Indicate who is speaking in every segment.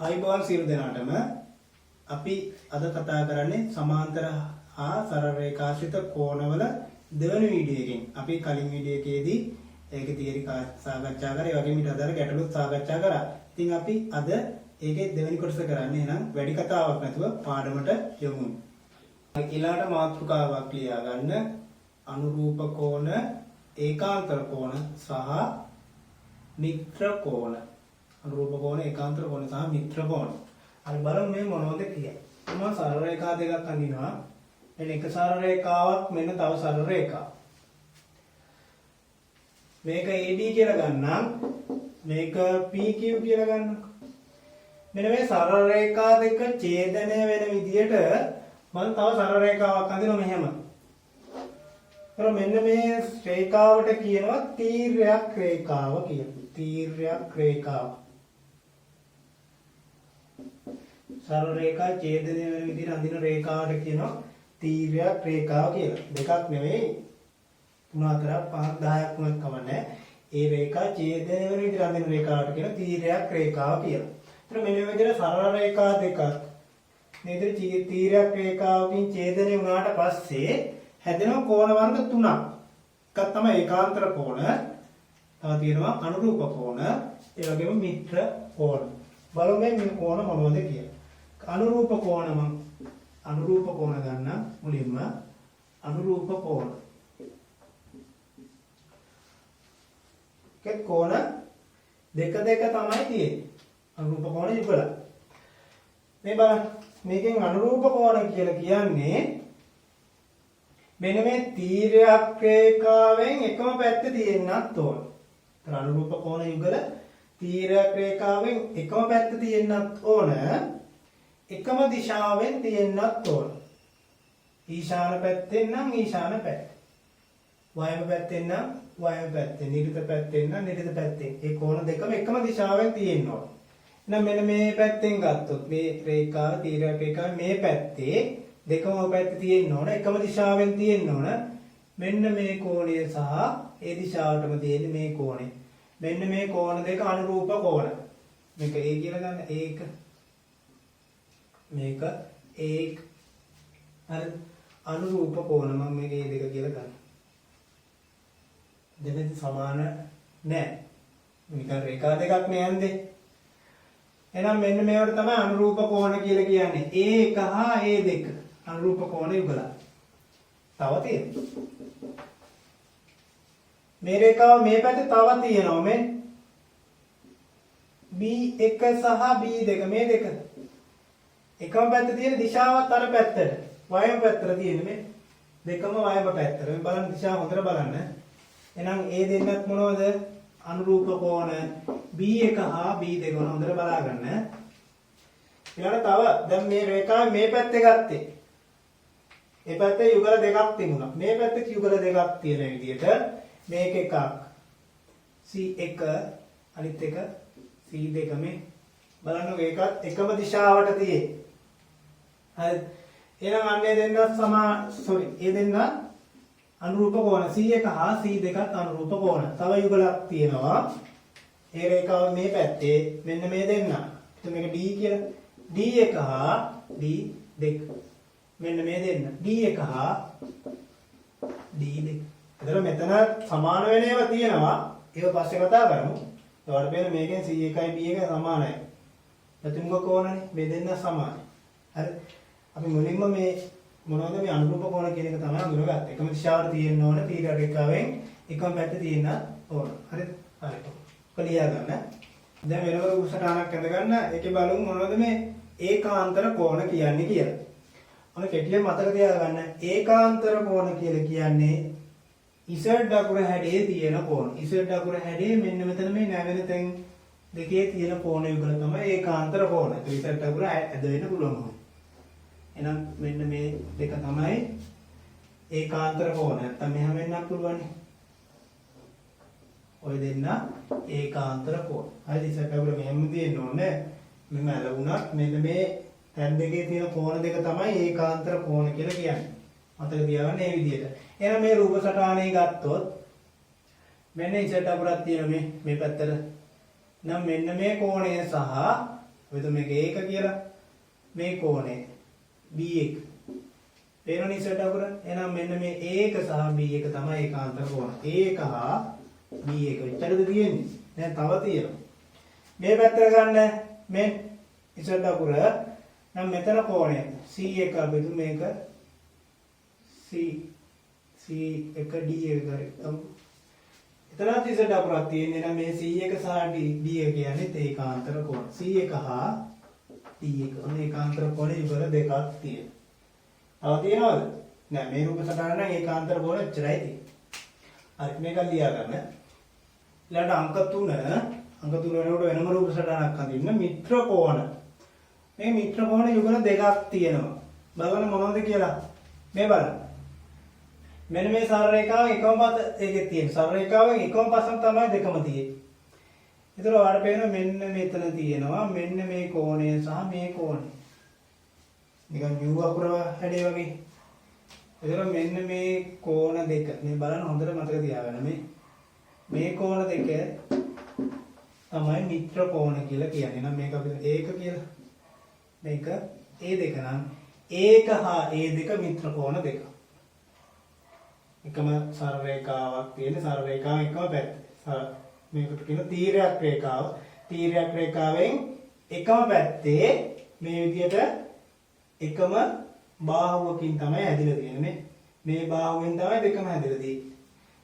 Speaker 1: ආයිබෝන් සියලු දෙනාටම අපි අද කතා කරන්නේ සමාන්තර හා සරල රේඛාශ්‍රිත කෝණවල දෙවන වීඩියෝ එකෙන්. අපි කලින් වීඩියෝ එකේදී ඒකේ තියරි සාකච්ඡා කරා. ඒ වගේම ඊට අදාළ ගැටලුත් සාකච්ඡා කරා. ඉතින් අපි අද ඒකේ දෙවෙනි කොටස කරන්නේ. එහෙනම් වැඩි කතාවක් නැතුව පාඩමට යමු. ඊළාට මාතෘකාවක් ලියා ගන්න. අනුරූප කෝණ, ඒකාන්තර කෝණ සහ මිත්‍ර කෝණ. අනුරූප කෝණ, ඒකාන්තර කෝණ සහ මිත්‍ර කෝණ. අපි බලමු මේ මොනවද කියන්නේ. මම සරල රේඛා දෙකක් අඳිනවා. මෙන්න එක සරල රේඛාවක්, මෙන්න තව සරල රේඛාවක්. මේක AD කියලා ගන්නම්. මේක PQ කියලා ගන්නම්. මෙන්න මේ සරල රේඛා දෙක ඡේදනය වෙන විදියට මම තව සරල රේඛාවක් අඳිනවා මෙහෙම. එතකොට මෙන්න මේ රේඛාවට කියනවා තීර්යක් රේඛාව කියලා. තීර්යක් රේඛාව. සරල රේඛා ඡේදනය වෙන විදිහට අඳින රේඛාවට කියනවා තීර්යක් රේඛාව කියලා. දෙකක් නෙවෙයි 3 4 5 10ක් වුණත් කමන්නේ. ඒ රේඛා ඡේදනය වෙන විදිහට අඳින රේඛාවට කියනවා තීර්යක් රේඛාව කියලා. එතන මෙන්න මේ විදිහට සරල රේඛා දෙකක් මේ විදිහට තීර්යක් රේඛාවකින් ඡේදනය වුණාට පස්සේ හැදෙන කෝණ වර්ග තුනක්. එකක් තමයි ඒකාන්තර කෝණ, තව තියෙනවා අනුරූප කෝණ, ඒ වගේම මිත්‍ර කෝණ. බලමු මේ කෝණ මොනවද කියලා. අනුරූප කෝණ මම අනුරූප කෝණ ගන්න මුලින්ම අනුරූප කෝණ. කෝණ දෙක දෙක තමයි තියෙන්නේ. අනුරූප කෝණ යුගල. මේ බලන්න මේකෙන් අනුරූප කෝණ කියලා කියන්නේ මෙන්න මේ තීර්යක් රේඛාවෙන් එකම පැත්ත තියෙන්නත් ඕන. ඒතර අනුරූප කෝණ යුගල තීර්යක් රේඛාවෙන් එකම පැත්ත තියෙන්නත් ඕන. එකම දිශාවෙන් තියෙන්නත් ඕන. ඊශාන පැත්තෙන් නම් ඊශාන පැත්ත. වායම පැත්තෙන් නම් වායම පැත්තෙන්. නිරිත පැත්තෙන් නම් නිරිත පැත්තෙන්. මේ කෝණ දෙකම එකම දිශාවෙන් තියෙන්න ඕන. එහෙනම් මෙන්න මේ පැත්තෙන් ගත්තොත් මේ රේඛාව තීර්යක් රේඛාව මේ පැත්තේ දෙකම පැත්ත තියෙන්න ඕන. එකම දිශාවෙන් තියෙන්න ඕන. මෙන්න මේ කෝණය සහ ඒ දිශාවටම තියෙන මේ කෝණය. මෙන්න මේ කෝණ දෙක අනුරූප කෝණ. මේක A කියලා ගන්න. ඒක මේක ඒක හරි අනුරූප කෝණ. මම මේක A දෙක කියලා ගන්න. දෙකෙන් සමාන නෑ. මේක රේඛා දෙකක් නේ යන්නේ. එහෙනම් මෙන්න මේවට තමයි අනුරූප කෝණ කියලා කියන්නේ. A1 හා A2 අනුරූප කෝණ යුගල. තව තියෙනවා. මේ රේඛාව මේ පැත්තේ තව තියෙනවා මේ B1 සහ B2 මේ දෙක. එකම පැත්තේ තියෙන දිශාවත් අර පැත්තට. වයම පැත්තට තියෙන මේ දෙකම වයම පැත්තට. මේ බලන්න දිශාව හොඳට බලන්න. එහෙනම් A දෙන්නත් මොනවද? අනුරූප කෝණ B1 හා B2 හොඳට බලා ගන්න. ඊළඟට තව දැන් මේ රේඛාව මේ පැත්තේ ගත්තේ. මේ පැත්තේ යුගල දෙකක් තිබුණා. මේ පැත්තේ යුගල දෙකක් තියෙන විදිහට මේක එකක් C1 අනිත් එක C2 මේ බලන්න ඒකත් එකම දිශාවට තියෙයි. හරි. එහෙනම් අන්නේ දෙන්න ඒ දෙන්න අනුරූප කෝණ C1 හා C2ත් අනුරූප කෝණ. තව යුගලක් තියෙනවා. ඒ රේඛාව මේ පැත්තේ මෙන්න මේ දෙන්න. එතකොට මේක D කියලා. D1 හා D2. මෙන්න මේ දෙන්න. D1 හා D2. එතකොට මෙතන සමාන වෙන ඒවා තියෙනවා. ඒක පස්සේ කතා කරමු. ඒවට පේන මේකෙන් C1යි B1 සමානයි. ප්‍රතිමුඛ කෝණනේ මේ දෙන්න සමානයි. හරි. අපි මුලින්ම මේ මොනවද මේ අනුරූප කෝණ කියන එක තමයි අඳුරගත්තේ. එකම දිශාවට තියෙන්න ඕන තීර්ය රේඛාවෙන් එකම පැත්ත තියෙන්න ඕන. හරිද? හරියට. ඔලියා ගන්න. දැන් වෙනම උසටානක් ඇඳ ගන්න. ඒකේ බලමු මොනවද මේ ඒකාන්තර කෝණ කියන්නේ කියලා. අපි කෙටියෙන් මතක තියාගන්න. ඒකාන්තර කෝණ කියලා කියන්නේ Z අකුර හැඩයේ තියෙන කෝණ. Z අකුර හැඩයේ මෙන්න මෙතන මේ නැවෙන තැන් දෙකේ තියෙන කෝණ යුගල තමයි ඒකාන්තර කෝණ. ඒ Z අකුර ඇද වෙන්න පුළුවන්. එහෙනම් මෙන්න මේ දෙක තමයි ඒකාන්තර කෝණ. නැත්තම් මෙහා වෙන්නත් පුළුවන්. ඔය දෙන්න ඒකාන්තර කෝණ. හරි Z අකුර මෙහෙම තියෙන්න ඕනේ. මෙහෙම ඇලුණත් මෙන්න මේ තැන් දෙකේ තියෙන කෝණ දෙක තමයි ඒකාන්තර කෝණ කියලා කියන්නේ. මතක තියාගන්න මේ විදිහට. එහෙනම් මේ රූප සටහනේ ගත්තොත් මෙන්න Z අකුරක් තියෙන මේ පැත්තට. නම් මෙන්න මේ කෝණය සහ ඔයද මේක ඒක කියලා මේ කෝණය B1 පේනවනේ ඉස්සරහට අකුර එහෙනම් මෙන්න මේ A1 සහ B1 තමයි ඒකාන්තර කෝණ A1 හා B1 එච්චරද තියෙන්නේ දැන් තව තියෙනවා මේ පැත්තට ගන්න මේ ඉස්සරහට අකුර නම් මෙතන කෝණය C1 අපි දුමු මේක C1 D1 කරේ එතනත් ඉස්සරහට අකුරක් තියෙන්නේ නම් මේ C1 සහ D1 කියන්නේ ඒකාන්තර කෝණ C1 හා D1 ඔන්න ඒකාන්තර කෝණ යුගල දෙකක් තියෙනවා තව තියෙනවද? නෑ මේ රූප සටහන නම් ඒකාන්තර කෝණ එච්චරයි තියෙන්නේ. හරි මේක ලියා ගන්න. ඊළඟට අංක 3 වෙනකොට වෙනම රූප සටහනක් අඳින්න මිත්‍ර කෝණ. මේ මිත්‍ර කෝණ යුගල දෙකක් තියෙනවා. බලන්න මොනවද කියලා. මේ බලන්න. මෙන්න මේ සරල රේඛාව එකම පස එකේ තියෙන. සරල රේඛාවෙන් එකම පසක් තමයි දෙකම තියෙන්නේ. ඒතර ඔයාලට පේනවා මෙන්න මෙතන තියෙනවා මෙන්න මේ කෝණය සහ මේ කෝණය. නිකන් U අකුර හැඩේ වගේ. ඒතර මෙන්න මේ කෝණ දෙක. මේ බලන්න හොඳට මතක තියාගන්න මේ කෝණ දෙක තමයි මිත්‍ර කෝණ කියලා කියන්නේ. නම් මේක අපිට ඒක කියලා. මේක A2 නම් ඒක හා A2 මිත්‍ර කෝණ දෙක. එකම සරල රේඛාවක් තියෙන සරල රේඛාව එකම පැත්තේ. මේකට කියන තීරයක් රේඛාව. තීරයක් රේඛාවෙන් එකම පැත්තේ මේ විදිහට එකම බාහුවකින් තමයි ඇදිලා තියෙන්නේ. මේ බාහුවෙන් තමයි දෙකම ඇදිලා තියෙන්නේ.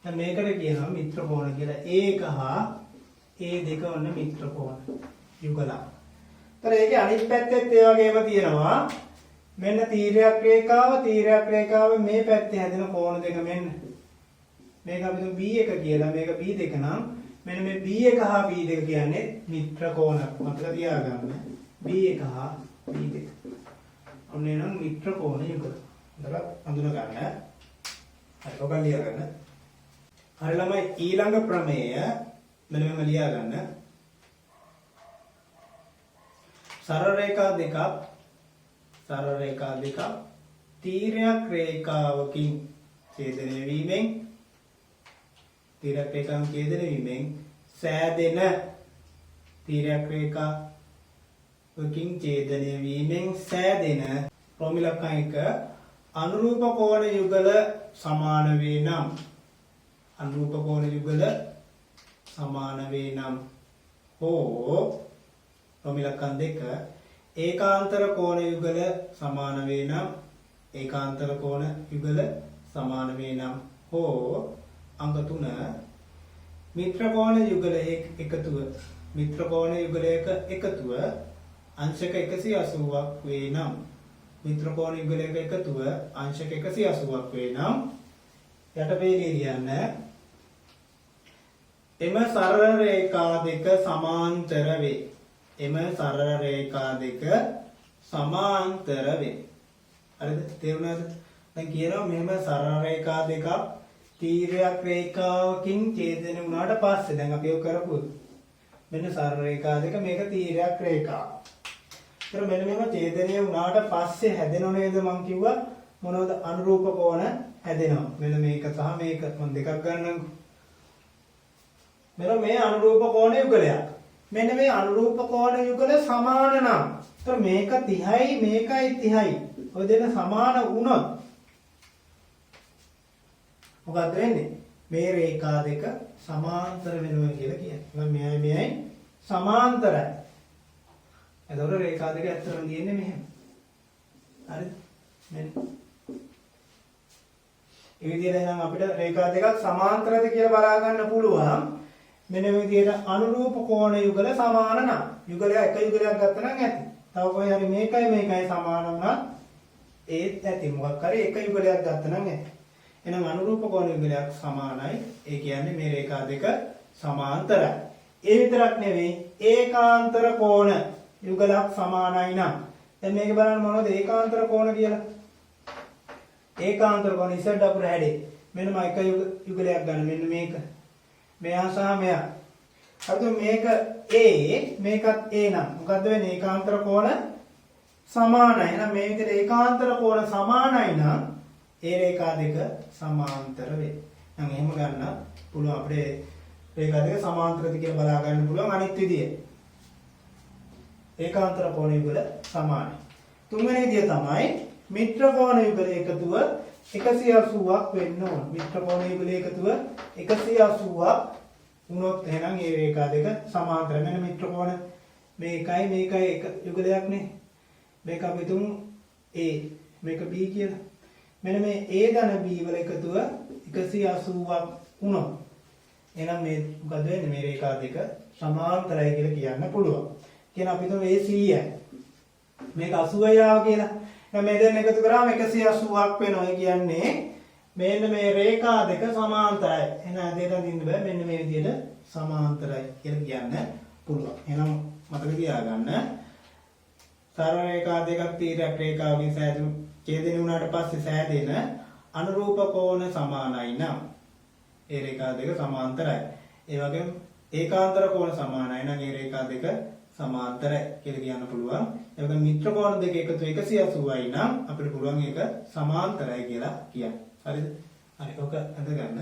Speaker 1: දැන් මේකට කියනවා මිත්‍ර කෝණ කියලා. ඒක හා A2 වන්න මිත්‍ර කෝණ යුගල. ඒතර ඒකේ අනිත් පැත්තෙත් ඒ වගේම තියෙනවා. මෙන්න තීරයක් රේඛාව මේ පැත්තේ හැදෙන කෝණ දෙක මෙන්න. මේක අපි දුමු B1 කියලා. මේක B2 නම් මෙන්න මේ B1 හා B2 කියන්නේ මිත්‍ර කෝණ. මතක තියාගන්න. B1 හා B2 ඔන්න එනම් මිත්‍ර කෝණ යුගල. හොඳට හඳුනා ගන්න. හරි ඔක ලියා ගන්න. හරි ළමයි ඊළඟ ප්‍රමේය මෙන්න මෙහෙම ලියා ගන්න. සරල රේඛා දෙකක් තීරයක් රේඛාවකින් ඡේදනය වීමෙන් සෑදෙන තීරයක් රේඛාවකින් ඡේදනය වීමෙන් සෑදෙන ප්‍රමිලකන් එක අනුරූප කෝණ යුගල සමාන වේ නම් හෝ ප්‍රමිලකන් දෙක ඒකාන්තර කෝණ යුගල සමාන වේ නම් හෝ අංක 3 මිත්‍ර කෝණ යුගල එකතුව අංශක 180ක් වේ නම් මිත්‍ර කෝණ යුගලයක එකතුව අංශක 180ක් වේ නම් යටපේලිය ලියන්න එම සරල රේඛා දෙක සමාන්තර වේ. හරිද? තේරුණාද? දැන් කියනවා මෙහෙම සරල රේඛා දෙකක් තීරයක් රේඛාවකින් ඡේදනය වුණාට පස්සේ දැන් අපි ඔය කරපුවා. මෙන්න සරල රේඛා දෙක මේක තීරයක් රේඛාව. ඒතර මෙන්න මෙහෙම ඡේදනය වුණාට පස්සේ හැදෙනව නේද මම කිව්වා මොනවද අනුරූප කෝණ හැදෙනවා. මෙන්න මේක සහ මේක මම දෙකක් ගන්නම්කෝ. මෙන්න මේ අනුරූප කෝණ යුගලයක්. මෙන්න මේ අනුරූප කෝණ යුගල සමාන නම් ඒතර මේක 30යි මේකයි 30යි. ඔය දෙක සමාන වුණොත් මොකද වෙන්නේ? මේ රේඛා දෙක සමාන්තර වෙනවා කියලා කියන්නේ. මෙයයි සමාන්තරයි. එතකොට රේඛා දෙක ඇත්තටම තියෙන්නේ මෙහෙම. හරිද? මෙන්න. ඒ විදිහට නම් අපිට රේඛා දෙකක් සමාන්තරද කියලා බලා ගන්න පුළුවන්. මෙන්න මේ විදිහට අනුරූප කෝණ යුගල සමාන නම් යුගලයක් එක යුගලයක් ගත්තා නම් ඇති. තව කොහේ හරි මේකයි සමාන වුණා ඒත් ඇති. මොකක් හරි එක යුගලයක් ගත්තා නම් ඇති. එහෙනම් අනුරූප කෝණ යුගලයක් සමානයි. ඒ කියන්නේ මේ රේඛා දෙක සමාන්තරයි. ඒ විතරක් නෙවෙයි ඒකාන්තර කෝණ යුගලක් සමානයි නම් දැන් මේක බලන්න මොනවද ඒකාන්තර කෝණ කියලා? ඒකාන්තර කෝණ ඉස්සරහට අපුර හැඩේ. මෙන්න මම එක යුගලයක් ගන්න මෙන්න මේක. මෙයා සහ මෙයා. අද මේක A මේකත් A නම් මොකද්ද වෙන්නේ? ඒකාන්තර කෝණ සමානයි. එහෙනම් මේ විදිහට ඒකාන්තර කෝණ සමානයි නම් ඒ රේඛා දෙක සමාන්තර වේ. නම් එහෙම ගන්න පුළුවන් අපිට රේඛා දෙක සමාන්තරද කියලා බලා ගන්න පුළුවන් අනිත් විදිය. ඒකාන්තර කෝණ යුගල සමානයි. තුන්වෙනි විදිය තමයි මිත්‍ර කෝණ යුගල එකතුව 180ක් වෙන්න ඕන. මිත්‍ර කෝණ යුගල එකතුව 180ක් වුණොත් එහෙනම් මේ රේඛා දෙක සමාන්තර. මෙන්න මිත්‍ර කෝණ මේකයි මේකයි එක යුගලයක් නේ. මේක අපි තුමු A මේක B කියලා. මෙන්න මේ A ධන B වල එකතුව 180ක් වුණොත් එහෙනම් මේ මොකද වෙන්නේ? මේ රේඛා දෙක සමාන්තරයි කියලා කියන්න පුළුවන්. කියන අපි තුමු AC මේක 80යි ආව කියලා. එහෙනම් මේ දෙන්න එකතු කරාම 180ක් වෙනවා. කියන්නේ මෙන්න මේ රේඛා දෙක සමාන්තරයි. එහෙනම් දෙක දින්න බෑ. මෙන්න මේ විදිහට සමාන්තරයි කියලා කියන්න පුළුවන්. එහෙනම් මතක තියාගන්න සරල රේඛා දෙකක් තීරයක් රේඛාවකින් සෑදෙන ඡේදනය වුණාට පස්සේ සෑදෙන අනුරූප කෝණ සමානයි නම් ඒ රේඛා දෙක සමාන්තරයි. ඒ වගේම ඒකාන්තර කෝණ සමානයි නම් ඒ රේඛා දෙක සමාන්තරයි කියලා කියන්න පුළුවන්. ඒ වගේම මිත්‍ර කෝණ දෙක එකතු 180යි නම් අපිට පුළුවන් ඒක සමාන්තරයි කියලා කියන්න. හරිද? හරි. ඔක අඳ ගන්න.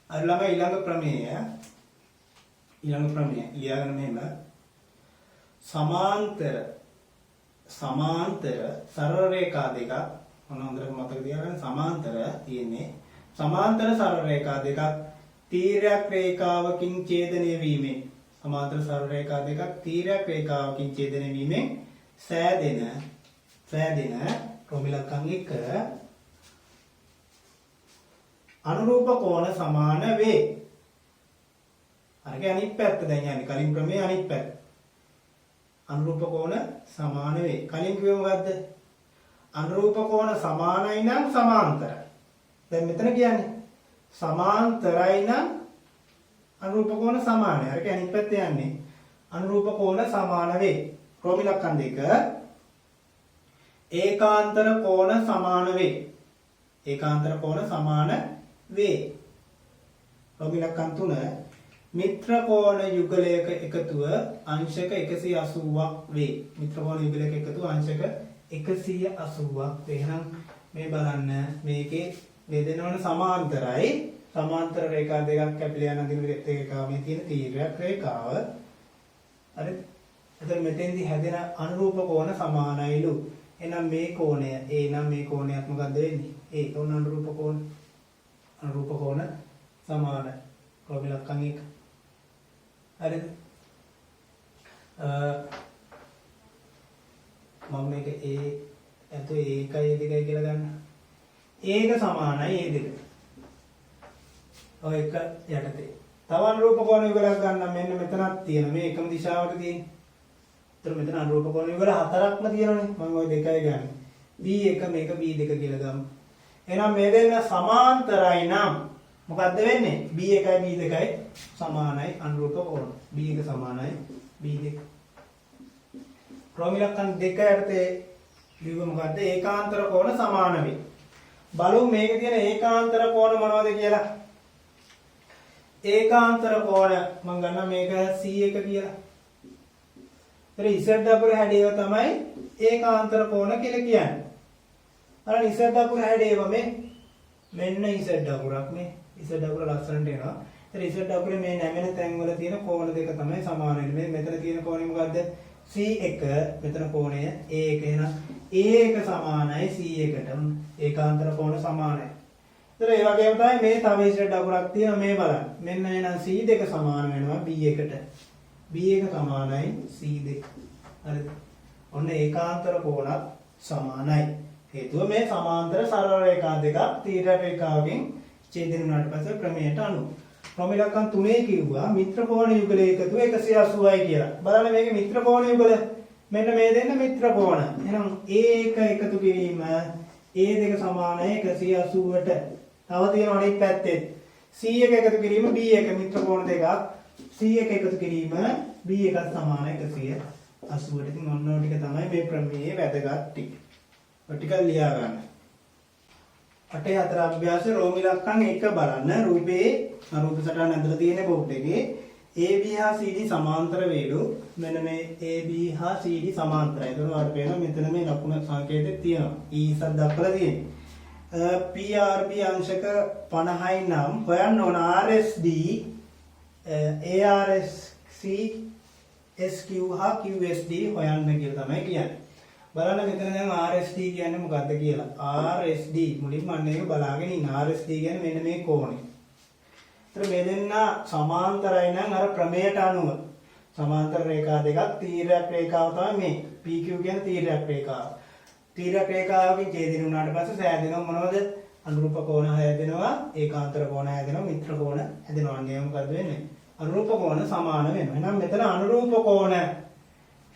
Speaker 1: අර ළමයි ඊළඟ ප්‍රමේය ලියාගන්න මෙහෙම සමාන්තර සරල රේඛා දෙකක් මොන හොඳට මතක තියාගන්න. සමාන්තර තියෙන්නේ සමාන්තර සරල රේඛා දෙකක් තීරයක් රේඛාවකින් ඡේදනය වීමෙන් සමාන්තර සරල රේඛා දෙකක් තීරයක් රේඛාවකින් ඡේදනය වීමෙන් සෑදෙන ප්‍රමිලකම් එක අනුරූප කෝණ සමාන වේ. අරගේ අනිත් පැත්ත දැන් යන්නේ කලින් ක්‍රමයේ අනිත් පැත්ත. අනුරූප කෝණ සමාන වේ. කලින් කිව්වේ මොකද්ද? අනුරූප කෝණ සමානයි නම් සමාන්තරයි. දැන් මෙතන කියන්නේ සමාන්තරයි නම් අනුරූප කෝණ සමානයි. අරගේ අනිත් පැත්ත යන්නේ අනුරූප කෝණ සමාන වේ. ප්‍රමිලකම් දෙක ඒකාන්තර කෝණ සමාන වේ. ඒකාන්තර කෝණ සමාන වේ. ප්‍රමිලකම් තුන මිත්‍ර කෝණ යුගලයක එකතුව අංශක 180ක් වේ. මිත්‍ර කෝණ යුගලයක එකතුව අංශක 180ක් වේ. එහෙනම් මේ බලන්න මේකේ මේ දෙනවන සමාන්තරයි. සමාන්තර රේඛා දෙකක් කැපිලා යන දින රේඛාවේ තියෙන තීරයක් රේඛාව. හරි. එතකොට මෙතෙන්දී හැදෙන අනුරූප කෝණ සමානයිලු. එහෙනම් මේ කෝණය A නම් මේ කෝණයක් මොකද්ද වෙන්නේ? A උන අනුරූප කෝණ සමානයි. ප්‍රමිලකම් එක. හරිද? මම මේක A ඇතෝ ඒකයි දෙකයි කියලා ගන්න. ඒක සමානයි ඒ දෙක. ඔය එක යටතේ. තව අනුරූප කෝණ යුගලක් ගන්න මෙන්න මෙතනක් තියෙන මේ එකම දිශාවට තියෙන. ඒතර මෙතන අනුරූප කෝණ යුගල හතරක්ම තියෙනනේ. මම ওই දෙකයි ගන්න. B1 මේක B2 කියලා ගමු. එහෙනම් මේ දෙන්න සමාන්තරයි නම් මොකද්ද වෙන්නේ? B1යි B2යි සමානයි අනුරූප කෝණ. B1 සමානයි B2. ප්‍රමිලකම් දෙක යටතේ ලියුව මොකද්ද? ඒකාන්තර කෝණ සමාන වේ. බලමු මේකේ තියෙන ඒකාන්තර කෝණ මොනවද කියලා. ඒකාන්තර කෝණ මම ගන්නවා මේක C1 කියලා. ඉතින් Z අකුර හැඩයව තමයි ඒකාන්තර කෝණ කියලා කියන්නේ. අර Z අකුර හැඩයව මෙන්න Z අකුරක් මේ. Z අකුර ලස්සනට එනවා. ඉතින් Z අකුරේ මේ නැමෙන තැන් වල තියෙන කෝණ දෙක තමයි සමාන වෙන්නේ. මෙතන තියෙන කෝණය මොකද්ද? C1 මෙතන කෝණය A1 එහෙනම් A1 සමානයි C1ට. ඒකාන්තර කෝණ සමානයි. ඒතර ඒ වගේම තමයි මේ තව Z අකුරක් තියෙනවා මේ බලන්න. මෙන්න එහෙනම් C2 සමාන වෙනවා B1ට. B1 සමානයි C2. හරිද? ඔන්න ඒකාන්තර කෝණත් සමානයි. හේතුව මේ සමාන්තර සරල රේඛා දෙකක් තීරක රේඛාවකින් ඡේදනය වුණාට පස්සේ ක්‍රමයට අනුව. ප්‍රමිලකම් තුනේ කිව්වා මිත්‍ර කෝණ යුගල එකතුව 180යි කියලා. බලන්න මේකේ මිත්‍ර කෝණ යුගල මෙන්න මේ දෙන්න මිත්‍ර කෝණ. එහෙනම් A1 එකතු කිරීම A2 සමානයි 180ට. තව තියෙනවා අනිත් පැත්තේ C1 එකතු කිරීම B1 මිත්‍ර කෝණ දෙකක්. C1 එකතු කිරීම B1 සමානයි 180ට. ඉතින් ඔන්න ඔය ටික තමයි මේ ප්‍රමේයයේ වැදගත් ටික. ඔය ටික ලියා ගන්න. අටේ හතර අභ්‍යාස රෝමිලක්කම් 1 බලන්න. රූපේ රූප සටහන ඇතුළේ තියෙන බෝඩ් එකේ AB හා CD සමාන්තර වේලු. මෙන්න මේ AB හා CD සමාන්තරයි. ඒක උඩට පේනවා මෙතන මේ ලකුණ සංකේතෙත් තියෙනවා. E සත් දක්වලා තියෙන්නේ. PRB අංශක 50යි නම් හොයන්න ඕන RSD ARSC SQ හා QSD හොයන්න කියලා තමයි කියන්නේ. බලන්න මෙතන දැන් RSD කියන්නේ මොකක්ද කියලා. RSD මුලින්ම අන්න ඒක බලාගෙන ඉන්න. RSD කියන්නේ මෙන්න මේ කෝණය. ඒතර මේ දෙන්න සමාන්තරයි නම් අර ප්‍රමේයට අනුව සමාන්තර රේඛා දෙකක් තීරයක් රේඛාව තමයි මේ. PQ කියන්නේ තීරයක් රේඛාව. තීරයක් රේඛාවකින් ඡේදින වුණාට පස්සේ සෑදෙනව මොනවද? අනුරූප කෝණ හැදෙනවා, ඒකාන්තර කෝණ හැදෙනවා, මිත්‍ර කෝණ හැදෙනවා. අන්නේ මොකද්ද වෙන්නේ? අනුරූප කෝණ සමාන වෙනවා. එහෙනම් මෙතන අනුරූප කෝණ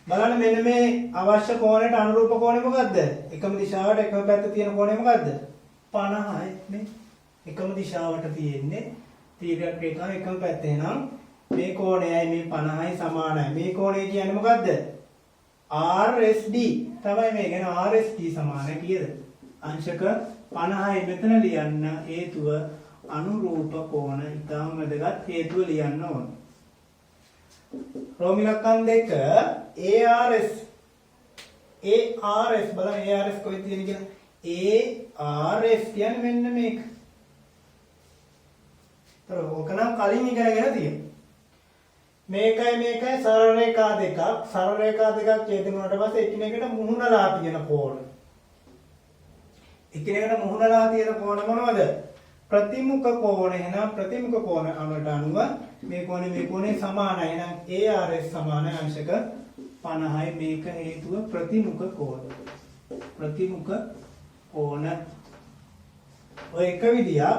Speaker 1: බලන්න මෙන්න මේ අවශ්‍ය කෝණයට අනුරූප කෝණය මොකද්ද? එකම දිශාවට එකම පැත්ත තියෙන කෝණය මොකද්ද? 50යි නේ. එකම දිශාවට තියෙන්නේ තීරයක් රේඛාව එකම පැත්ත. එහෙනම් මේ කෝණයයි මේ 50යි සමානයි. මේ කෝණය කියන්නේ මොකද්ද? RSD තමයි මේ. කියන RSD සමානයි කීයද? අංශක 50යි මෙතන ලියන්න හේතුව අනුරූප කෝණ ඊටම වැදගත් හේතුව ලියන්න ඕන. රෝම ඉලක්කම් 2 ARS බලන්න ARS කොහෙද තියෙන්නේ කියලා. ARS කියන්නේ මෙන්න මේක. තර ඕකනම් කලින් ඉගෙනගෙන තියෙනවා. මේකයි සරල රේඛා දෙකක්. සරල රේඛා දෙකක් ඡේදිනුනට පස්සේ එකිනෙකට මුහුණලා තියෙන කෝණ. එකිනෙකට මුහුණලා තියෙන කෝණ මොනවද? ප්‍රතිමුඛ කෝණ. එහෙනම් ප්‍රතිමුඛ කෝණ අනුවට අනුව මේ කෝණේ සමානයි. එහෙනම් ARS සමානයි අංශක 50යි. මේක හේතුව ප්‍රතිමුඛ කෝණ. ප්‍රතිමුඛ කෝණ. ඔය එක විදියක්.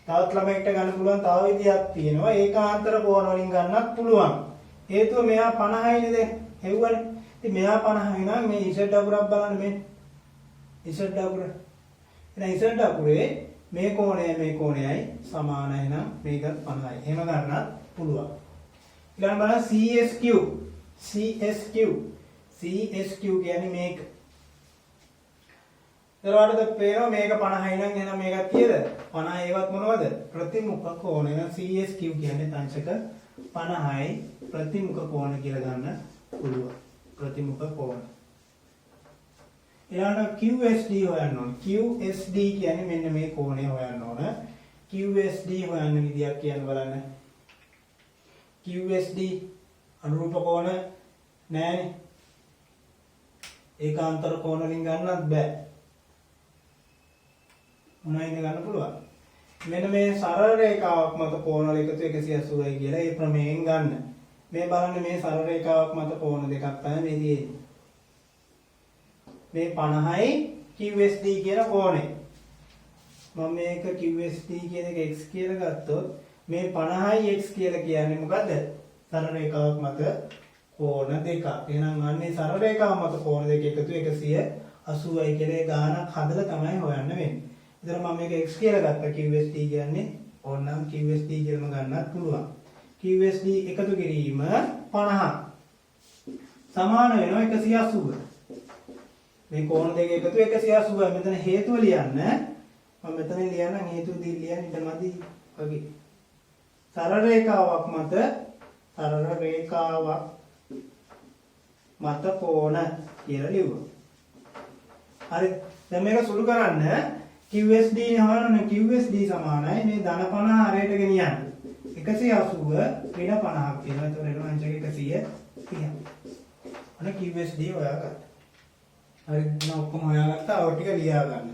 Speaker 1: තවත් ළමයින්ට ගන්න පුළුවන් තව විදියක් තියෙනවා. ඒකාන්තර කෝණ වලින් ගන්නත් පුළුවන්. හේතුව මෙහා 50යි නේද? හෙව්වනේ. ඉතින් මෙහා 50යි නම් මේ Z අකුරක් බලන්න මේ. Z අකුර. එහෙනම් Z අකුරේ මේ කෝණයයි සමානයි නම් මේක 50යි. එහෙම ගන්නත් පුළුවන්. ඊළඟ බලන්න CSQ කියන්නේ මේක. දරවටද පේනවා මේක 50යි නම් එහෙනම් මේකත් කීයද? 50 ඒවත් මොනවද? ප්‍රතිමුඛ කෝණ. එහෙනම් CSQ කියන්නේ අංශක 50යි ප්‍රතිමුඛ කෝණ කියලා ගන්න පුළුවන්. ප්‍රතිමුඛ කෝණ. ඊළඟට QSD හොයන්න ඕන. QSD කියන්නේ මෙන්න මේ කෝණය හොයන්න ඕන. QSD හොයන්න විදියක් කියන්න බලන්න. QSD අනුරූප කෝණ නෑනේ. ඒකාන්තර කෝණ වලින් ගන්නත් බෑ. මොනවයින්ද ගන්න පුළුවන්? මෙන්න මේ සරල රේඛාවක් මත කෝණ වල එකතු 180යි කියලා ඒ ප්‍රමේයෙන් ගන්න. මේ බලන්න මේ සරල රේඛාවක් මත කෝණ දෙකක් තමයි මේ තියෙන්නේ. මේ 50යි QSD කියන කෝණය. මම මේක QSD කියන එක x කියලා ගත්තොත් මේ 50යි x කියලා කියන්නේ මොකද්ද? සරල රේඛාවක් මත කෝණ දෙකක්. එහෙනම් අන්නේ සරල රේඛාව මත කෝණ දෙක එකතු 180යි කියලා ගානක් හදලා තමයි හොයන්න වෙන්නේ. ඉතින් මම මේක x කියලා ගත්තා. QSD කියන්නේ ඕනනම් QSD කියලාම ගන්නත් පුළුවන්. QSD එකතු කිරීම 50 සමාන වෙනවා 180. මේ කෝණ දෙක එකතු 180යි. මෙතන හේතුව ලියන්න. මම මෙතන ලියන්නම් හේතුව ලියන්න ඉඩමදි වගේ. සරල රේඛාවක් මත කෝණ කියලා ලියුවා. හරි. දැන් මේක සුළු කරන්න QSD හොයනනේ QSD සමානයි මේ ධන 50 හරයට ගෙනියන්න. 180 ඍණ 50ක් තියෙනවා. ඒතකොට එනවා අංශක 130. අන්න QSD හොයාගත්තා. හරි දැන් ඔක්කොම හොයාගත්තා. ඔය ටික ලියා ගන්න.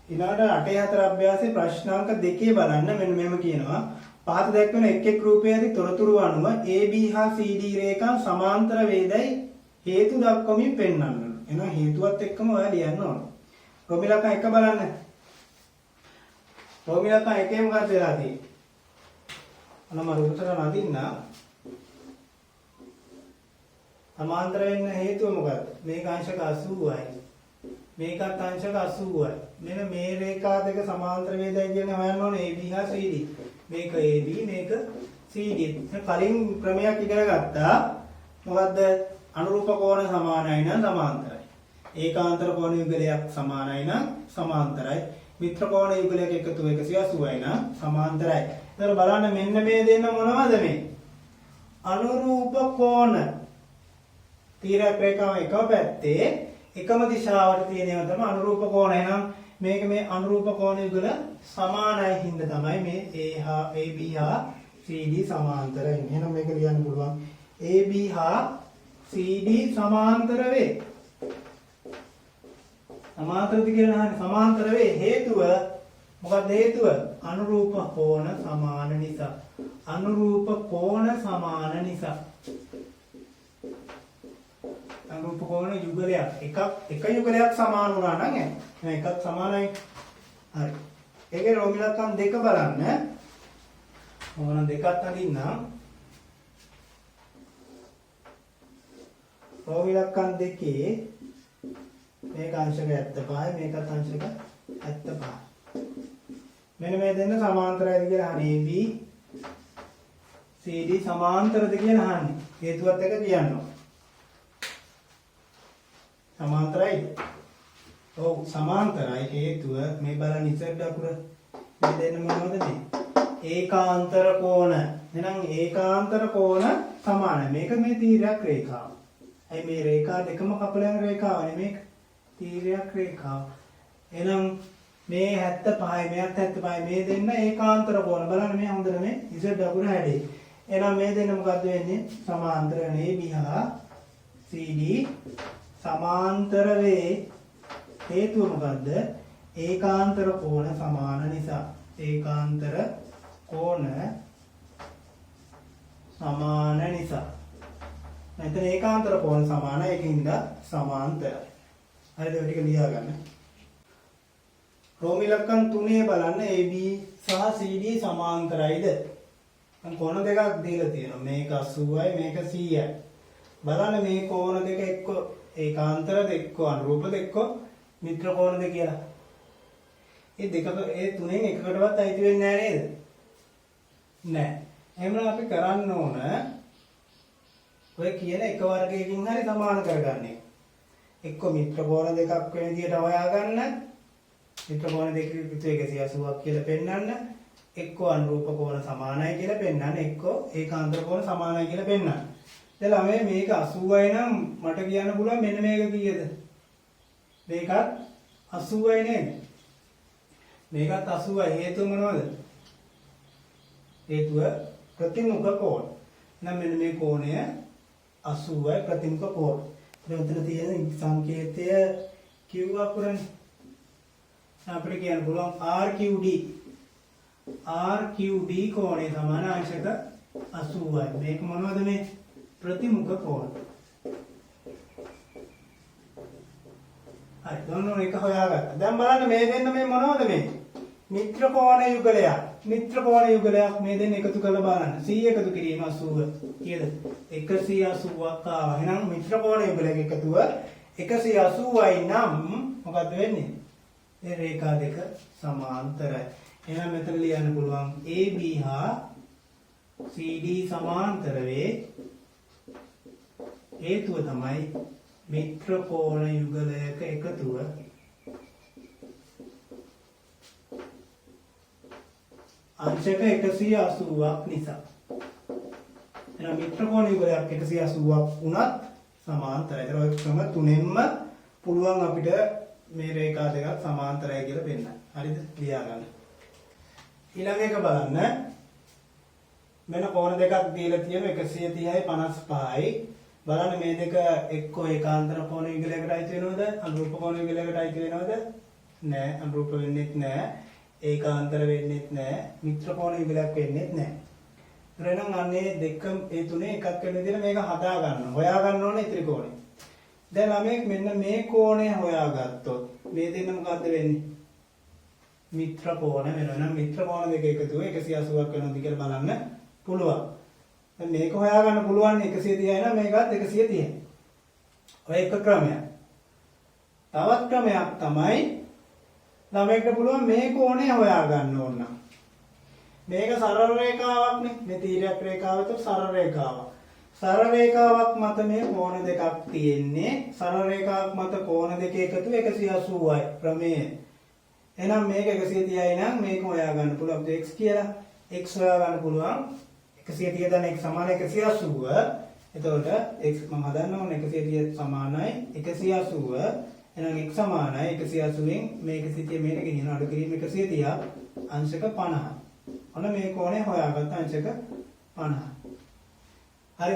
Speaker 1: ඊළඟට 8 අභ්‍යාසයේ ප්‍රශ්නාංක 2 බලන්න මෙන්න මෙහෙම කියනවා. පහත දැක්වෙන එක් රූපයේදී තොරතුරු අනුව AB හා CD රේඛා සමාන්තර වේදයි හේතු දක්වමින් පෙන්වන්න. එහෙනම් හේතුවත් එක්කම ඔයා ලියන්න ඕන. රෝම ඉලක්කම් 1 බලන්න. රෝම ඉලක්කම් 1 මොකක්ද වෙලා තියෙන්නේ? අන්න මම උත්තර නදින්න. සමාන්තර වෙන්න හේතුව මොකද්ද? මේක අංශක 80යි. මේකත් අංශක 80යි. මෙන්න මේ රේඛා දෙක සමාන්තර වේදයි කියන්නේ හොයන්න ඕනේ AB හා CD. මේක AB මේක CD. කලින් ක්‍රමයක් ඉගෙන ගත්තා. මොකද්ද? අනුරූප කෝණ සමානයි නම් සමාන්තරයි. ඒකාන්තර කෝණ යුගලයක් සමානයි නම් සමාන්තරයි. මිත්‍ර කෝණ යුගලයක් එකතු 180යි නම් සමාන්තරයි. ඒතර බලන්න මෙන්න මේ දෙන්න මොනවද මේ? අනුරූප කෝණ. තීරක රේඛාව එක පැත්තේ එකම දිශාවට තියෙනවා තමයි අනුරූප කෝණ. එහෙනම් මේක මේ අනුරූප කෝණ යුගල සමානයි හින්දා තමයි මේ AB හා CD සමාන්තරයි. එහෙනම් මේක ලියන්න පුළුවන් AB හා CD සමාන්තර වේ. සමාන්තරද කියලා නහනේ සමාන්තර වේ හේතුව මොකක්ද හේතුව? අනුරූප කෝණ සමාන නිසා. අනුරූප කෝණ සමාන නිසා. අනුරූප කෝණ යුගලයක් එක යුගලයක් සමාන වුණා නම් ඈ එකක් සමානයි. හරි. ඒකේ රෝමිලක්කම් දෙක බලන්න. මොන දෙකක් අඳින්නම්. රෝමිලක්කම් දෙකේ මේක අංශක 75 මේකත් අංශක 75. මෙන්න මේ දෙන්න සමාන්තරයිද කියලා අහන්නේ. AB CD සමාන්තරද කියලා අහන්නේ. හේතුවත් එක කියනවා. සමාන්තරයිද? ඔව් සමාන්තරයි. හේතුව මේ බලන්න ඉස්සෙල්ලා අකුර මේ දෙන්න මොනවද මේ? ඒකාන්තර කෝණ. එහෙනම් ඒකාන්තර කෝණ සමානයි. මේක මේ තීරයක් රේඛාව. ඇයි මේ රේඛා දෙකම කපලා යන රේඛාවනේ මේක. තීරයක් රේඛාව. එහෙනම් මේ 75යි මෙයත් 75යි මේ දෙන්න ඒකාන්තර කෝණ. බලන්න මේ හොඳට මේ ඉස්සෙල්ලා අකුර හැදේ. එහෙනම් මේ දෙන්න මොකද්ද වෙන්නේ? සමාන්තර වෙන්නේ AB හා CD සමාන්තර වේ. හේතුව මොකද්ද? ඒකාන්තර කෝණ සමාන නිසා. ඒකාන්තර කෝණ සමාන නිසා. මෙතන ඒකාන්තර කෝණ සමාන ඒකින්ද සමාන්තරයි. හරිද? ඔය ටික ලියා ගන්න. රෝමිලක්කම් 3 බලන්න AB සහ CD සමාන්තරයිද? දැන් කෝණ දෙකක් දීලා තියෙනවා. මේක 80යි මේක 100යි. බලන්න මේ කෝණ දෙක එක්ක ඒකාන්තරද එක්ක අනුරූපද එක්ක මිත්‍ර කෝණද කියලා. ඒ තුනෙන් එකකටවත් අයිති වෙන්නේ නැහැ නේද? නැහැ. එහෙනම් අපි කරන්න ඕන ඔය කියන එක වර්ගයකින් හරි සමාන කරගන්න එක. එක්ක මිත්‍ර කෝණ දෙකක් වෙන විදියට හොයාගන්න. මිත්‍ර කෝණ දෙක 180ක් කියලා පෙන්නන්න. එක්ක අනුරූප කෝණ සමානයි කියලා පෙන්නන්න. එක්ක ඒකාන්තර කෝණ සමානයි කියලා පෙන්නන්න. දැන් ළමයි මේක 80යි නම් මට කියන්න පුළුවන් මෙන්න මේක කීයද? මේකත් 80යි නේද? මේකත් 80යි. හේතුව මොනවද? හේතුව ප්‍රතිමුඛ කෝණ. නම් මෙන්න මේ කෝණය 80යි ප්‍රතිමුඛ කෝණ. දැන් උතන තියෙන සංකේතය Q අකුරනේ. අපිට කියන්න පුළුවන් RQD. RQD කෝණය සමාන අංශක 80යි. මේක මොනවද මේ? ප්‍රතිමුඛ කෝණ. හරි. දැන් එක හොයාගත්තා. දැන් බලන්න මේ දෙන්න මේ මොනවද මේ? මිත්‍ර කෝණ යුගලයක්. මිත්‍ර කෝණ යුගලයක් මේ දෙන්න එකතු කරලා බලන්න. 100 එකතු කිරීම 80 කීයද? 180ක් ආවා. එහෙනම් මිත්‍ර කෝණ යුගලයක එකතුව 180යි නම් මොකද්ද වෙන්නේ? මේ රේඛා දෙක සමාන්තරයි. එහෙනම් මෙතන ලියන්න පුළුවන් AB හා CD සමාන්තර වේ. හේතුව තමයි මිත්‍ර කෝණ යුගලයක එකතුව අංශක 180ක් නිසා. එහෙනම් මිත්‍ර කෝණ යුගලයක් 180ක් වුණත් සමාන්තරයි. ඒතර ඔය ක්‍රම තුනෙන්ම පුළුවන් අපිට මේ රේඛා දෙකක් සමාන්තරයි කියලා පෙන්නන්න. හරිද? ලියා ගන්න. ඊළඟ එක බලන්න. මෙන්න කෝණ දෙකක් දීලා තියෙනවා 130යි 55යි. බලන්න මේ දෙක එක්කෝ ඒකාන්තර කෝණ යුගලයකට අයිති වෙනවද? අනුරූප කෝණ යුගලයකට අයිති වෙනවද? නෑ. අනුරූප වෙන්නේත් නෑ. ඒකාන්තර වෙන්නේත් නෑ. මිත්‍ර කෝණ යුගලයක් වෙන්නේත් නෑ. එහෙනම් අන්නේ දෙක ඒ තුනේ එකක් වෙන විදිහට මේක හදා ගන්න. හොයා ගන්න ඕනේ ත්‍රිකෝණය. දැන් ළමෙක් මෙන්න මේ කෝණය හොයාගත්තොත් මේ දෙන්න මොකද්ද වෙන්නේ? මිත්‍ර කෝණ වෙනවා. නම් මිත්‍ර කෝණ දෙක එකතු වෙ 180ක් වෙනවද කියලා බලන්න පුළුවන්. දැන් මේක හොයාගන්න පුළුවන් 130යි නම් මේකත් 130යි. ඔය එක ක්‍රමයක්. තවත් ක්‍රමයක් තමයි ළමයෙක්ට පුළුවන් මේ කෝණය හොයාගන්න ඕන නම්. මේක සරල රේඛාවක් නේ. මේ තීරයක් රේඛාවත සරල රේඛාවක්. සරල රේඛාවක් මත මේ කෝණ දෙකක් තියෙන්නේ. සරල රේඛාවක් මත කෝණ දෙක එකතු 180යි ක්‍රමය. එහෙනම් මේක 130යි නම් මේක හොයාගන්න පුළුවන් x කියලා. x හොයාගන්න පුළුවන් 130 දැන් x සමාන 180. එතකොට x මම හදන්න ඕනේ 130 සමානයි 180. එහෙනම් x සමානයි 180න් මේ 130 මේකට ගෙනියන අඩු කිරීම 130 අංශක 50. ඔන්න මේ කෝණය හොයාගත්ත අංශක 50. හරි.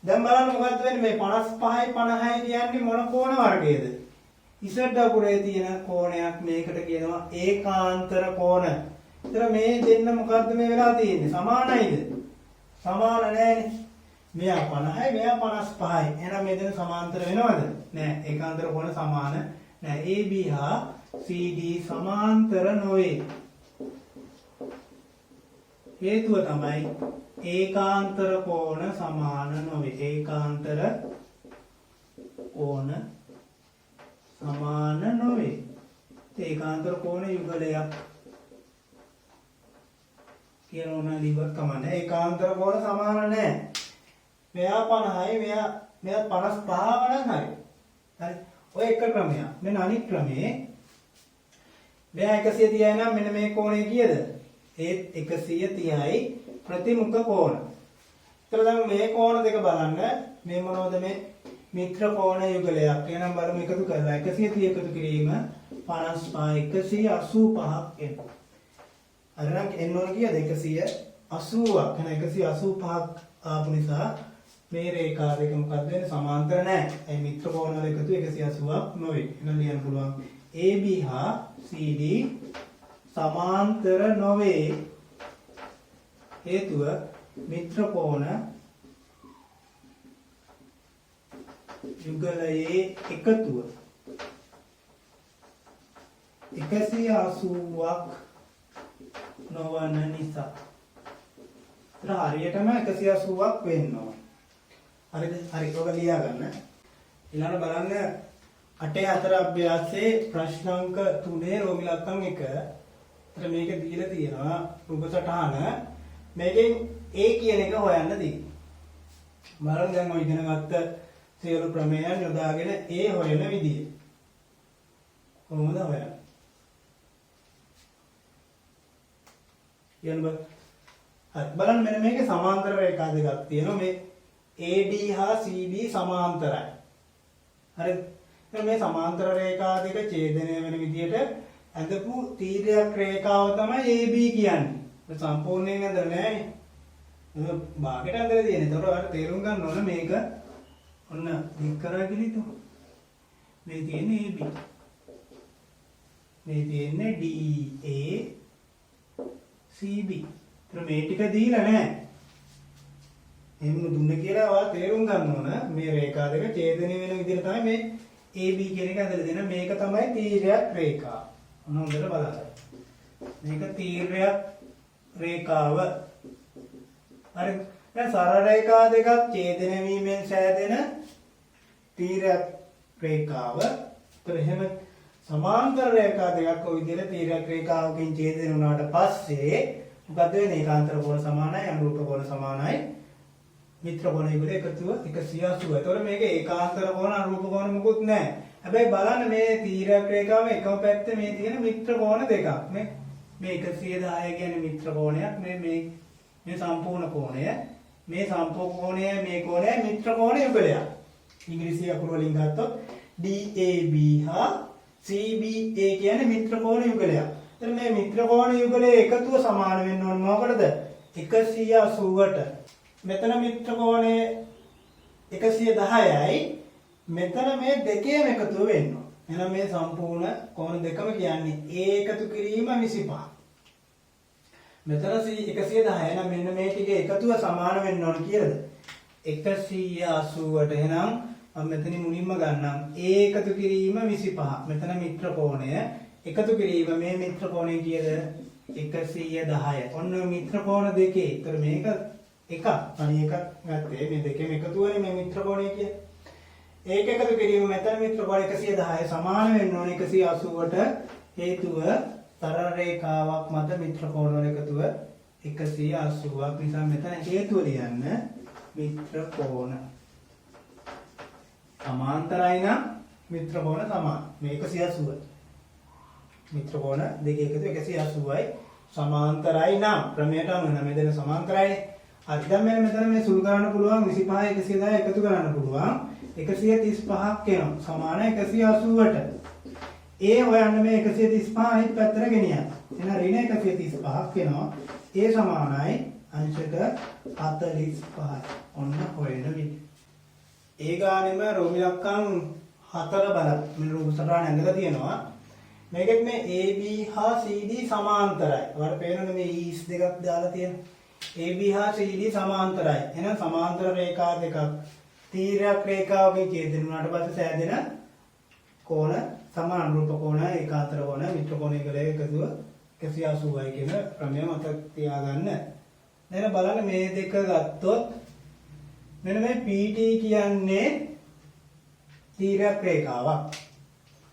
Speaker 1: දැන් බලන්න මොකද්ද වෙන්නේ මේ 55යි 50යි කියන්නේ මොන කෝණ වර්ගයේද? Z අකුරේ තියෙන කෝණයක් මේකට කියනවා ඒකාන්තර කෝණ. ඒතර මේ දෙන්න මොකද්ද මේ වෙලා තියෙන්නේ? සමානයිද? සමාන නැහැනේ. මෙයා 50යි මෙයා 55යි. එහෙනම් මේ දෙන්න සමාන්තර වෙනවද? නෑ. ඒකාන්තර කෝණ සමාන නෑ. AB හා CD සමාන්තර නොවේ. හේතුව තමයි ඒකාන්තර කෝණ සමාන නොවේ. ඒකාන්තර කෝණ සමාන නොවේ. ඒකාන්තර කෝණ යුගලයක් කියන ඕන ලිව්වත් කමන්නේ. ඒකාන්තර කෝණ සමාන නැහැ. මෙයා 50යි මෙයා 55 නම් හරි. හරි. ඔය එක ක්‍රමයක්. මෙන්න අනිත් ක්‍රමේ මෙයා 130යි නම් මෙන්න මේ කෝණය කීයද? ඒත් 130යි ප්‍රතිමුඛ කෝණ. ඒතර දැන් මේ කෝණ දෙක බලන්න. මේ මොනවද මේ මිත්‍ර කෝණ යුගලයක්. එහෙනම් බලමු එකතු කරලා 130 එකතු කිරීම 55 185ක් එනවා. අරනම් එන්න ඕන කීයද? 180ක්. එහෙනම් 185ක් ආපු නිසා මේ රේඛා දෙක මොකක්ද වෙන්නේ? සමාන්තර නැහැ. ඒ මිත්‍ර කෝණ වල එකතු 180ක් නොවේ. එහෙනම් ලියන්න පුළුවන් AB හා CD සමාන්තර නොවේ. හේතුව මිත්‍ර කෝණ යුගලයේ එකතුව 180ක් නොවන නිසා. හරියටම 180ක් වෙන්න ඕන. හරිද? හරි. ඔබ ලියා ගන්න. ඊළඟ බලන්න 8 4 අභ්‍යාසයේ ප්‍රශ්න අංක 3 රෝමි ලක්කම් 1. ඒතර මේක දීලා තියෙනවා රූප සටහන. මේකෙන් A කියන එක හොයන්න දී. බලන්න දැන් ඔය ඉගෙන ගත්ත සියලු ප්‍රමේයන් යොදාගෙන A හොයන විදිය. කොහොමද හොයන්නේ? යන්න බලන්න මෙන්න මේකේ සමාන්තර රේඛා දෙකක් තියෙනවා. මේ AD හා CD සමාන්තරයි. හරිද? එහෙනම් මේ සමාන්තර රේඛා දෙක ඡේදනය වෙන විදියට ඇඳපු තීර්යක රේඛාව තමයි AB කියන්නේ. ඒක සම්පූර්ණයෙන් ඇඳලා නැහැ නේ. භාගයට ඇඳලා තියෙන්නේ. ඒතකොට ඔයාලට තේරුම් ගන්න ඕන මේක ඔන්න දික් කරලා ගිලිතු. මේ තියෙන්නේ AB. මේ තියෙන්නේ DA CB. ඒතර මේ ටික දීලා නැහැ. එහෙම දුන්න කියලා ඔයා තේරුම් ගන්න ඕන මේ රේඛා දෙක ඡේදනය වෙන විදිහට තමයි මේ AB කියන එක ඇඳලා දෙන. මේක තමයි තීර්යක රේඛා. ඔන්න හොඳට බලන්න. මේක තීර්යක රේඛාව. හරි. දැන් සරල රේඛා දෙකක් ඡේදනය වීමෙන් සෑදෙන තීර්යක රේඛාව. ඒතර එහෙම සමාන්තර රේඛා දෙකක් ඔය විදිහට තීර්යක රේඛාවකින් ඡේදනය වුණාට පස්සේ මොකද වෙන්නේ? ඒකාන්තර කෝණ සමානයි, අනුරූප කෝණ සමානයි. මිත්‍ර කෝණ යුගල එකතුව 180. ඒතකොට මේක ඒකාන්තර කෝණ අනුරූප කෝණ මොකුත් නැහැ. හැබැයි බලන්න මේ තීර්යක රේඛාවේ එකම පැත්තේ මේ තියෙන මිත්‍ර කෝණ දෙකක්. මේ 110 කියන්නේ මිත්‍ර කෝණයක්. මේ සම්පූර්ණ කෝණය. මේ සම්පූර්ණ කෝණය මේ කෝණය මිත්‍ර කෝණ යුගලයක්. ඉංග්‍රීසි අකුරු වලින් ගත්තොත් DAB හා CBA කියන්නේ මිත්‍ර කෝණ යුගලයක්. එතන මේ මිත්‍ර කෝණ යුගලයේ එකතුව සමාන වෙන්න ඕන මොකටද? 180ට. මෙතන මිත්‍ර කෝණය 110යි. මෙතන මේ දෙකේම එකතුව වෙන්න ඕන. එහෙනම් මේ සම්පූර්ණ කෝණ දෙකම කියන්නේ A එකතු කිරීම 25. මෙතන 110. එහෙනම් මෙන්න මේ ටිකේ එකතුව සමාන වෙන්න ඕන කියලාද? 180ට. එහෙනම් මම මෙතනින් මුලින්ම ගන්නම් A එකතු කිරීම 25. මෙතන මිත්‍ර කෝණය එකතු කිරීම මේ මිත්‍ර කෝණය කීයද? 110. ඔන්න මිත්‍ර කෝණ දෙකේ. ඒතර මේක එකක්. තනි එකක් ගත්තේ. මේ දෙකේම එකතුවනේ මේ මිත්‍ර කෝණය කිය. ඒක එකතු කිරීම මෙතන මිත්‍ර කෝණ 110 සමාන වෙන්න ඕන 180ට. හේතුව තරල රේඛාවක් මත මිත්‍ර කෝණ වල එකතුව 180ක් නිසා මෙතන හේතුව ලියන්න මිත්‍ර කෝණ සමාන්තරයි නම් මිත්‍ර කෝණ සමාන. මේ 180. මිත්‍ර කෝණ දෙක එකතු 180යි සමාන්තරයි නම් ක්‍රමයට අනුව නම් මෙතන සමාන්තරයිනේ. හරි. දැන් මෙතන මේ සුළු කරන්න පුළුවන් 25 110 එකතු කරන්න පුළුවන් 135ක් එනවා. සමාන 180ට. ඒ හොයන්න මේ 135 අනිත් පැත්තට ගෙනියන්න. එහෙනම් ඍණ 135ක් එනවා. ඒ සමානයි අංශක 45. ඔන්න හොයන විදිහ. ඒ ගානෙම රෝමි ලක්කම් 4 බලන්න. මෙන්න රූප සටහන ඇඳලා තියෙනවා. මේකෙත් මේ AB හා CD සමාන්තරයි. ඔයාලට පේනවනේ මේ ඊස් දෙකක් දාලා තියෙනවා. AB හා CD සමාන්තරයි. එහෙනම් සමාන්තර රේඛා දෙකක් තීරයක් රේඛාවකින් ඡේදන වුණාට පස්සේ සෑදෙන කෝණ සමාන රූප කෝණ ඒකාන්තර කෝණ මිත්‍ර කෝණ එකතුව 180යි කියන ක්‍රමය මතක තියාගන්න. දැන් බලන්න මේ දෙක ගත්තොත් මෙන්න මේ PT කියන්නේ තීරයක් රේඛාවක්.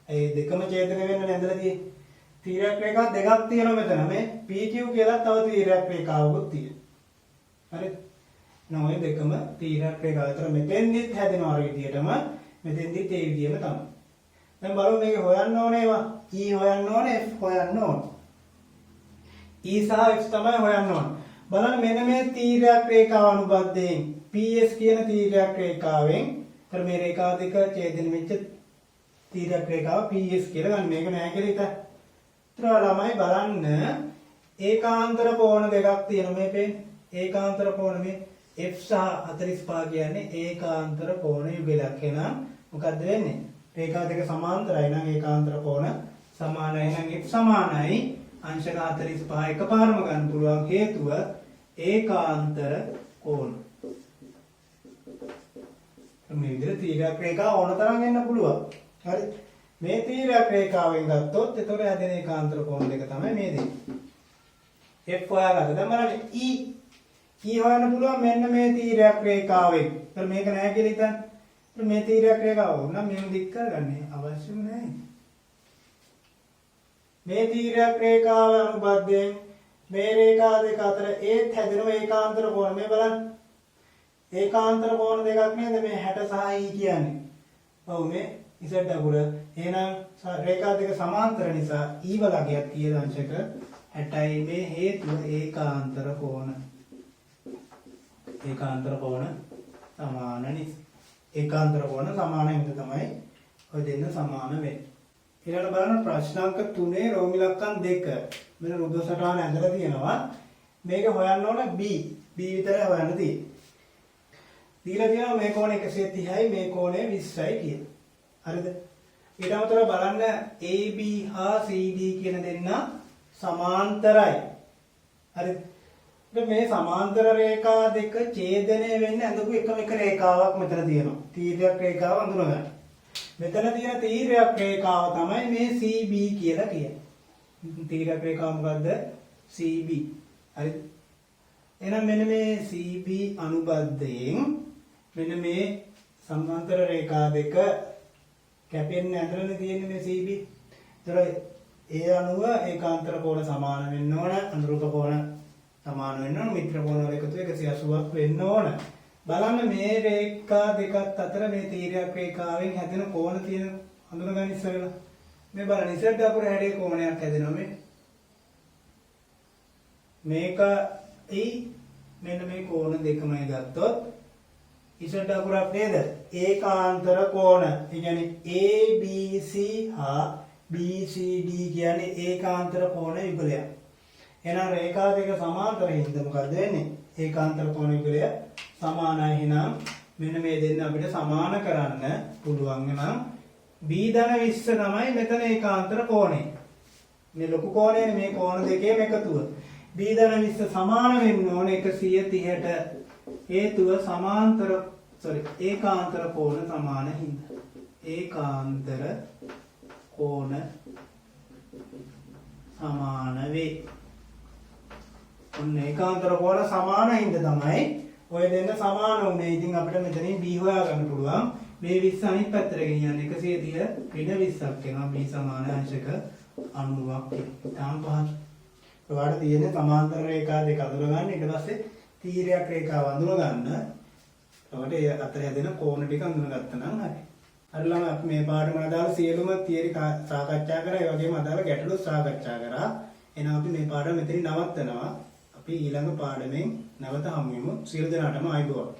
Speaker 1: ඒ දෙකම ඡේදනය වෙන්න නේදලා තියෙන්නේ. තීරයක් රේඛා දෙකක් තියෙනවා මෙතන. මේ PQ කියලා තව තීරයක් රේඛාවකුත් තියෙනවා. හරිද? එහෙනම් ওই දෙකම තීරයක් රේඛා අතර මෙතෙන්දිත් හැදෙනවා අර විදියටම මෙතෙන්දිත් ඒ විදියම තමයි. දැන් බලමු මේක හොයන්න ඕනේ ඒවා. E හොයන්න ඕනේ F හොයන්න ඕනේ. E සහ F තමයි හොයන්න ඕනේ. බලන්න මෙන්න මේ තීරයක් රේඛාව අනුබද්ධයෙන් PS කියන තීරයක් රේඛාවෙන් අර මේ රේඛා දෙක ඡේදන වෙච්ච තීරයක් රේඛාව PS කියලා ගන්න. මේක නෑ කියලා හිතා. ඊට ළමයි බලන්න ඒකාන්තර කෝණ දෙකක් තියෙනවා මේ පේන්නේ. ඒකාන්තර කෝණ මේ F සහ 45 කියන්නේ ඒකාන්තර කෝණ යුගලයක්. එහෙනම් මොකද්ද වෙන්නේ? රේඛා දෙක සමාන්තරයි නම් ඒකාන්තර කෝණ සමානයි නම් F සමානයි අංශක 45 එකපාරම ගන්න පුළුවන් හේතුව ඒකාන්තර කෝණ. මේ විදිහට තීරයක් රේඛා ඕන තරම් එන්න පුළුවන්. හරි. මේ තීරයක් රේඛාවෙන් ගත්තොත් එතකොට හැදෙන ඒකාන්තර කෝණ දෙක තමයි මේ දෙන්නේ. F හොයාගන්න. දැන් බලන්න E හොයන්න පුළුවන් මෙන්න මේ තීරයක් රේඛාවෙන්. ඒතර මේක නෑ කියලා හිතන්න. ඒතර මේ තීරයක් රේඛාව නම් මේක දික් කරගන්න අවශ්‍යම නෑ. මේ තීරයක් රේඛාව අනුබද්ධයෙන් මේ රේඛා දෙක අතර ඒත් හැදෙන ඒකාන්තර කෝණ මේ බලන්න. ඒකාන්තර කෝණ දෙකක් නේද මේ 60 සහ E කියන්නේ. ඔව් මේ Z අකුර. එහෙනම් රේඛා දෙක සමාන්තර නිසා E වලගයක් තියෙන අංශක 60යි මේ හේතුව ඒකාන්තර කෝණ. ඒකාන්තර කෝණ සමාන නිසා. ඒකාන්තර කෝණ සමාන හින්ද තමයි ඔය දෙන්න සමාන වෙන්නේ. ඊළඟට බලන්න ප්‍රශ්න අංක 3 රෝමි ලක්කම් 2. මෙන්න රුධ සටහන ඇඳලා තියෙනවා. මේක හොයන්න ඕන B. B විතරයි හොයන්න තියෙන්නේ. දීලා තියෙනවා මේ කෝණය 130යි මේ කෝණය 20යි කියලා. හරිද? ඊට අමතරව බලන්න AB හා CD කියන දෙන්න සමාන්තරයි. හරිද? මේ සමාන්තර රේඛා දෙක ඡේදනය වෙන්නේ අඳපු එකම එක රේඛාවක් මෙතන තියෙනවා. තීරයක් රේඛාව අඳුන ගන්න. මෙතන තියෙන තීරයක් රේඛාව තමයි මේ CB කියලා කියන්නේ. තීරයක් රේඛාව මොකද්ද? CB. හරිද? එහෙනම් මෙන්න මේ CB අනුබද්ධයෙන් මෙන්න මේ සමාන්තර රේඛා දෙක කැපෙන්නේ ඇතුළේ තියෙන්නේ මේ CB. ඒතර ඒ අනුව ඒකාන්තර කෝණ සමාන වෙන්න ඕන, අනුරූප කෝණ සමාන වෙන්න ඕන, මිත්‍ර කෝණ වල එකතු 180ක් වෙන්න ඕන. බලන්න මේ රේඛා දෙකත් අතර මේ තීරයක් රේඛාවෙන් හැදෙන කෝණ තියෙන හඳුනගන්න ඉස්සෙල්ලා. මේ බලන්න Z අකුර හැඩේ කෝණයක් හැදෙනවා මේ. මේකයි මෙන්න මේ කෝණ දෙකමයි ගත්තොත් Z අකුරක් නේද? ඒකාන්තර කෝණ. ඒ කියන්නේ ABC හා BCD කියන්නේ ඒකාන්තර කෝණ යුගලයක්. එහෙනම් රේඛා දෙක සමාන්තර හින්දා මොකද වෙන්නේ? ඒකාන්තර කෝණ යුගලය සමානයි. එහෙනම් මෙන්න මේ දෙන්න අපිට සමාන කරන්න පුළුවන් නම් B ධන 20 තමයි මෙතන ඒකාන්තර කෝණය. මේ ලොකු කෝණය මේ කෝණ දෙකේම එකතුව. B ධන 20 සමාන වෙන්න ඕනේ 130ට. හේතුව ඒකාන්තර කෝණ සමාන හින්දා. ඒකාන්තර කෝණ සමාන වේ. ඔන්න ඒකාන්තර කෝණ සමාන හින්දා තමයි ඔය දෙන්න සමාන උනේ. ඉතින් අපිට මෙතනින් B හොයා ගන්න පුළුවන්. මේ 20 අනිත් පැත්තට ගෙනියන්න 130 ඍණ 20ක් එනවා. B සමාන අංශක 90ක්. තාම පහත්. ඔයාලට තියෙන්නේ සමාන්තර රේඛා දෙක අඳුර ගන්න. ඊට පස්සේ තීරයක් රේඛාව අඳුර ගන්න. ඔකට ඒ අතර හැදෙන කෝණ ටික අඳුර ගත්තා නම් හරි. හරි ළමයි අපි මේ පාඩම අදාළ සියලුම තියරි සාකච්ඡා කරා. ඒ වගේම අදාළ ගැටලු සාකච්ඡා කරා. එහෙනම් අපි මේ පාඩම මෙතනින් නවත්තනවා. අපි ඊළඟ පාඩමෙන් නැවත හමු වෙමු. සියලු දෙනාටම ආයුබෝවන්.